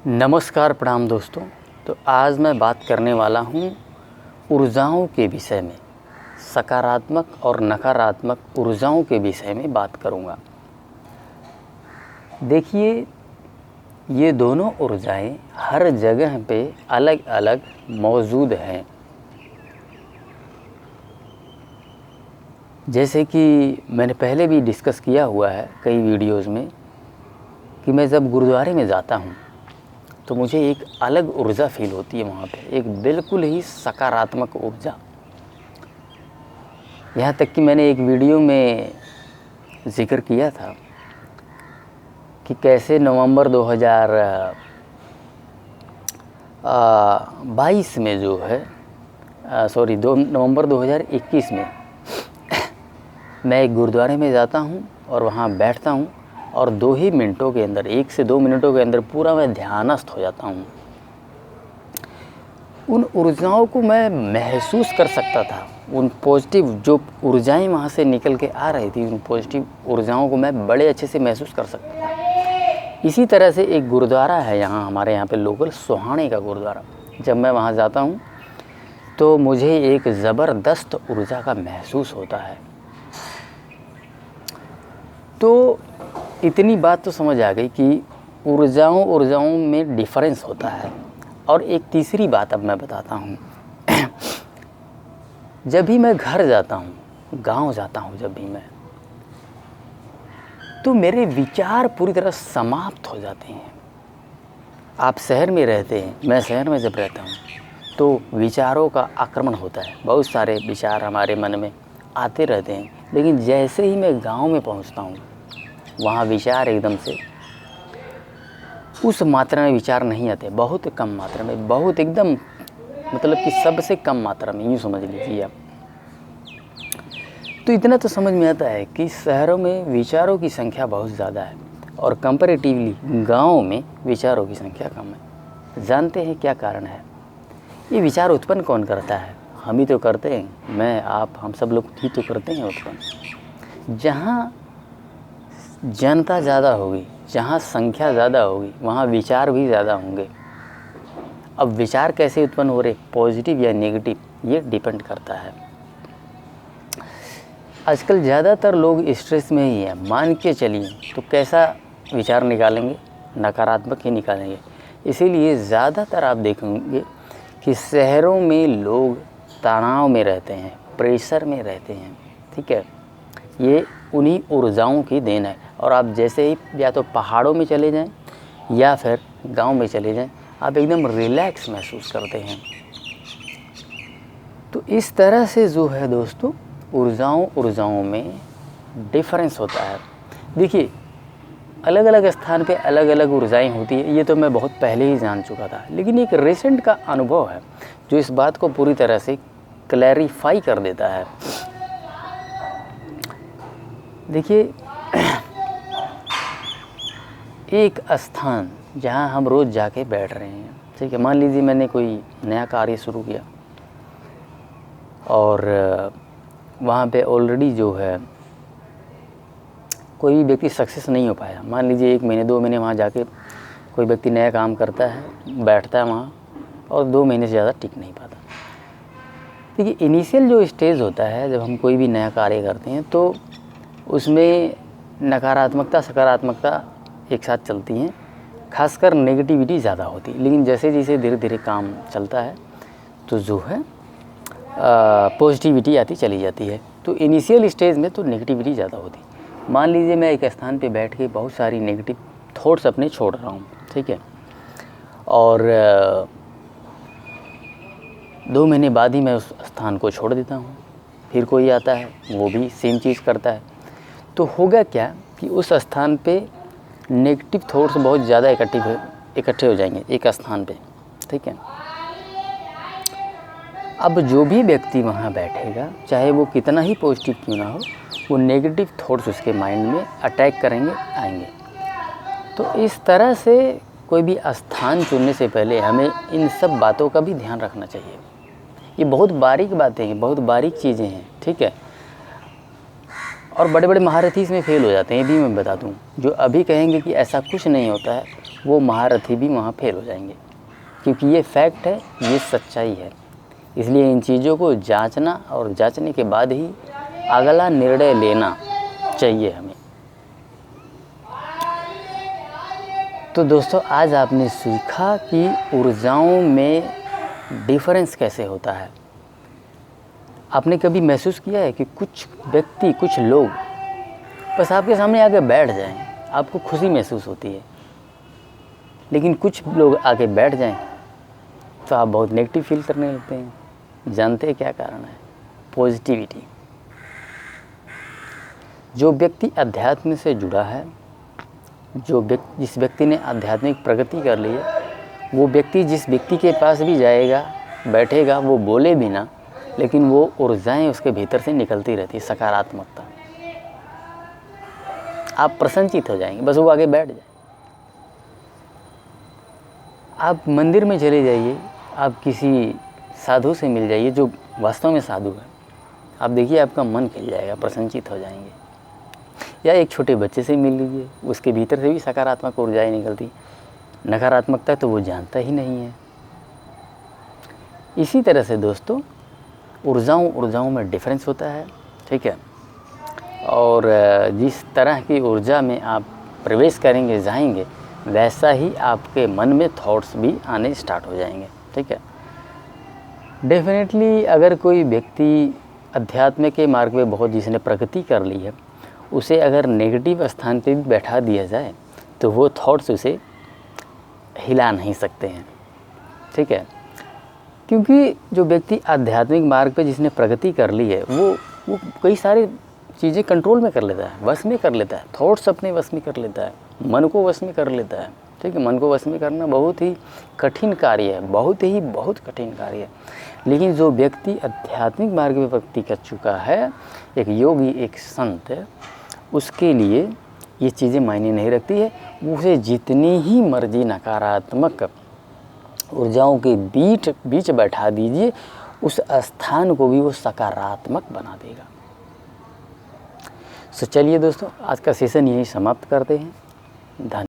नमस्कार प्रणाम दोस्तों। तो आज मैं बात करने वाला हूँ ऊर्जाओं के विषय में, सकारात्मक और नकारात्मक ऊर्जाओं के विषय में बात करूँगा। देखिए, ये दोनों ऊर्जाएं हर जगह पे अलग अलग मौजूद हैं। जैसे कि मैंने पहले भी डिस्कस किया हुआ है कई वीडियोज़ में कि मैं जब गुरुद्वारे में जाता हूँ तो मुझे एक अलग ऊर्जा फील होती है वहाँ पे, एक बिल्कुल ही सकारात्मक ऊर्जा। यहाँ तक कि मैंने एक वीडियो में ज़िक्र किया था कि कैसे नवंबर 2022 में जो है नवंबर 2021 में मैं एक गुरुद्वारे में जाता हूँ और वहाँ बैठता हूँ और 2 ही मिनटों के अंदर, 1 से 2 मिनटों के अंदर पूरा मैं ध्यानस्थ हो जाता हूँ। उन ऊर्जाओं को मैं महसूस कर सकता था। उन पॉजिटिव जो ऊर्जाएं वहाँ से निकल के आ रही थी, उन पॉजिटिव ऊर्जाओं को मैं बड़े अच्छे से महसूस कर सकता था। इसी तरह से एक गुरुद्वारा है यहाँ हमारे यहाँ पे लोकल, सोहाने का गुरुद्वारा। जब मैं वहाँ जाता हूँ तो मुझे एक ज़बरदस्त ऊर्जा का महसूस होता है। तो इतनी बात तो समझ आ गई कि ऊर्जाओं में डिफरेंस होता है। और एक तीसरी बात अब मैं बताता हूँ। जब भी मैं घर जाता हूँ, गांव जाता हूँ, जब भी मैं, तो मेरे विचार पूरी तरह समाप्त हो जाते हैं। आप शहर में रहते हैं, मैं शहर में जब रहता हूँ तो विचारों का आक्रमण होता है। बहुत सारे विचार हमारे मन में आते रहते हैं, लेकिन जैसे ही मैं गांव में पहुँचता हूँ वहाँ विचार एकदम से उस मात्रा में विचार नहीं आते, बहुत कम मात्रा में, बहुत एकदम मतलब कि सबसे कम मात्रा में, यूँ समझ लीजिए आप। तो इतना तो समझ में आता है कि शहरों में विचारों की संख्या बहुत ज़्यादा है और कंपैरेटिवली गाँव में विचारों की संख्या कम है। जानते हैं क्या कारण है? ये विचार उत्पन्न कौन करता है? हम ही तो करते हैं, मैं, आप, हम सब लोग ही तो करते हैं उत्पन्न। जहाँ जनता ज़्यादा होगी, जहाँ संख्या ज़्यादा होगी, वहाँ विचार भी ज़्यादा होंगे। अब विचार कैसे उत्पन्न हो रहे, पॉजिटिव या नेगेटिव, ये डिपेंड करता है। आजकल ज़्यादातर लोग स्ट्रेस में ही हैं, मान के चलिए, तो कैसा विचार निकालेंगे? नकारात्मक ही निकालेंगे। इसीलिए ज़्यादातर आप देखेंगे कि शहरों में लोग तनाव में रहते हैं, प्रेशर में रहते हैं। ठीक है, ये उन्हीं ऊर्जाओं की देन है। और आप जैसे ही या तो पहाड़ों में चले जाएं या फिर गांव में चले जाएं, आप एकदम रिलैक्स महसूस करते हैं। तो इस तरह से जो है दोस्तों, ऊर्जाओं में डिफरेंस होता है। देखिए, अलग अलग स्थान पे अलग अलग ऊर्जाएं होती है, ये तो मैं बहुत पहले ही जान चुका था। लेकिन एक रिसेंट का अनुभव है जो इस बात को पूरी तरह से क्लैरिफाई कर देता है। देखिए, एक स्थान जहाँ हम रोज़ जाके बैठ रहे हैं, ठीक है, मान लीजिए मैंने कोई नया कार्य शुरू किया और वहाँ पे ऑलरेडी जो है कोई भी व्यक्ति सक्सेस नहीं हो पाया। मान लीजिए 1 महीने 2 महीने वहाँ जाके कोई व्यक्ति नया काम करता है, बैठता है वहाँ और 2 महीने से ज़्यादा टिक नहीं पाता। देखिए, इनिशियल जो स्टेज होता है जब हम कोई भी नया कार्य करते हैं तो उसमें नकारात्मकता सकारात्मकता एक साथ चलती हैं, खासकर नेगेटिविटी ज़्यादा होती है। लेकिन जैसे जैसे धीरे धीरे काम चलता है तो जो है पॉजिटिविटी आती चली जाती है। तो इनिशियल स्टेज में तो नेगेटिविटी ज़्यादा होती है। मान लीजिए मैं एक स्थान पे बैठ के बहुत सारी नेगेटिव थॉट्स अपने छोड़ रहा हूँ, ठीक है, और 2 महीने बाद ही मैं उस स्थान को छोड़ देता हूँ। फिर कोई आता है, वो भी सेम चीज़ करता है। तो होगा क्या कि उस स्थान पे नेगेटिव थॉट्स बहुत ज़्यादा इकट्ठे हो जाएंगे एक स्थान पे, ठीक है। अब जो भी व्यक्ति वहाँ बैठेगा, चाहे वो कितना ही पॉजिटिव क्यों ना हो, वो नेगेटिव थॉट्स उसके माइंड में अटैक करेंगे, आएंगे। तो इस तरह से कोई भी स्थान चुनने से पहले हमें इन सब बातों का भी ध्यान रखना चाहिए। ये बहुत बारीक बातें हैं, बहुत बारीक चीज़ें हैं, ठीक है। और बड़े बड़े महारथी इसमें फेल हो जाते हैं, ये भी मैं बता दूं। जो अभी कहेंगे कि ऐसा कुछ नहीं होता है, वो महारथी भी वहाँ फेल हो जाएंगे, क्योंकि ये फैक्ट है, ये सच्चाई है। इसलिए इन चीज़ों को जांचना और जांचने के बाद ही अगला निर्णय लेना चाहिए हमें। तो दोस्तों, आज आपने सीखा कि ऊर्जाओं में डिफरेंस कैसे होता है। आपने कभी महसूस किया है कि कुछ व्यक्ति, कुछ लोग बस आपके सामने आके बैठ जाएं, आपको खुशी महसूस होती है, लेकिन कुछ लोग आके बैठ जाएं तो आप बहुत नेगेटिव फील करने लगते हैं। जानते हैं क्या कारण है? पॉजिटिविटी। जो व्यक्ति अध्यात्म से जुड़ा है, जिस व्यक्ति ने आध्यात्मिक प्रगति कर ली है, वो व्यक्ति जिस व्यक्ति के पास भी जाएगा, बैठेगा, वो बोले भी ना, लेकिन वो ऊर्जाएं उसके भीतर से निकलती रहती, सकारात्मकता। आप प्रसन्नचित हो जाएंगे, बस वो आगे बैठ जाए। आप मंदिर में चले जाइए, आप किसी साधु से मिल जाइए जो वास्तव में साधु है, आप देखिए आपका मन खिल जाएगा, प्रसन्नचित हो जाएंगे। या एक छोटे बच्चे से मिल लीजिए, उसके भीतर से भी सकारात्मक ऊर्जाएं निकलती। नकारात्मकता तो वो जानता ही नहीं है। इसी तरह से दोस्तों, ऊर्जाओं में डिफरेंस होता है, ठीक है। और जिस तरह की ऊर्जा में आप प्रवेश करेंगे, जाएंगे, वैसा ही आपके मन में थॉट्स भी आने स्टार्ट हो जाएंगे, ठीक है। डेफिनेटली अगर कोई व्यक्ति अध्यात्म के मार्ग में बहुत, जिसने प्रगति कर ली है, उसे अगर नेगेटिव स्थान पे भी बैठा दिया जाए तो वो थॉट्स उसे हिला नहीं सकते हैं, ठीक है। क्योंकि जो व्यक्ति आध्यात्मिक मार्ग पे जिसने प्रगति कर ली है, वो कई सारी चीज़ें कंट्रोल में कर लेता है, वश में कर लेता है, थॉट्स अपने वश में कर लेता है, मन को वश में कर लेता है, ठीक है। मन को वश में करना बहुत ही कठिन कार्य है, बहुत कठिन कार्य है। लेकिन जो व्यक्ति आध्यात्मिक मार्ग में प्रगति कर चुका है, एक योगी, एक संत है, उसके लिए ये चीज़ें मायने नहीं रखती है। उसे जितनी ही मर्जी नकारात्मक ऊर्जाओं के बीच बैठा दीजिए, उस स्थान को भी वो सकारात्मक बना देगा। तो चलिए दोस्तों, आज का सेशन यहीं समाप्त करते हैं। धन्यवाद।